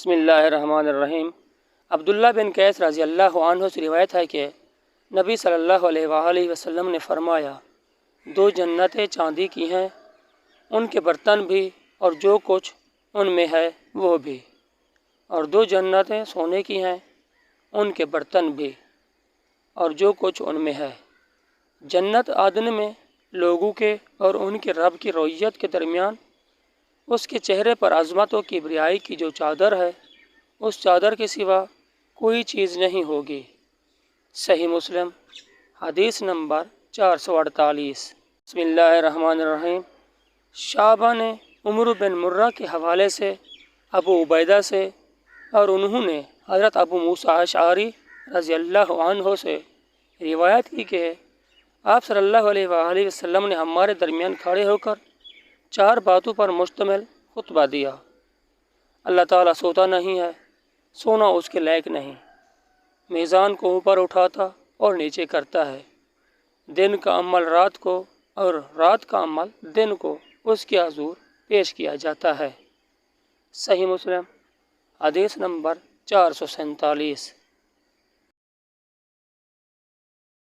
بسم اللہ الرحمن الرحیم۔ عبداللہ بن قیس رضی اللہ عنہ سے روایت ہے کہ نبی صلی اللہ علیہ وآلہ وسلم نے فرمایا، دو جنتیں چاندی کی ہیں، ان کے برتن بھی اور جو کچھ ان میں ہے وہ بھی، اور دو جنتیں سونے کی ہیں، ان کے برتن بھی اور جو کچھ ان میں ہے۔ جنت عدن میں لوگوں کے اور ان کے رب کی رعیت کے درمیان اس کے چہرے پر عظمت و کبریائی کی جو چادر ہے، اس چادر کے سوا کوئی چیز نہیں ہوگی۔ صحیح مسلم حدیث نمبر 448۔ بسم اللہ الرحمن الرحیم۔ شعبہ نے عمر بن مرہ کے حوالے سے ابو عبیدہ سے اور انہوں نے حضرت ابو موسیٰ اشعری رضی اللہ عنہ سے روایت کی کہ آپ صلی اللہ علیہ وآلہ وسلم نے ہمارے درمیان کھڑے ہو کر 4 باتوں پر مشتمل خطبہ دیا۔ اللہ تعالیٰ سوتا نہیں ہے، سونا اس کے لائق نہیں، میزان کو اوپر اٹھاتا اور نیچے کرتا ہے، دن کا عمل رات کو اور رات کا عمل دن کو اس کے حضور پیش کیا جاتا ہے۔ صحیح مسلم حدیث نمبر 447۔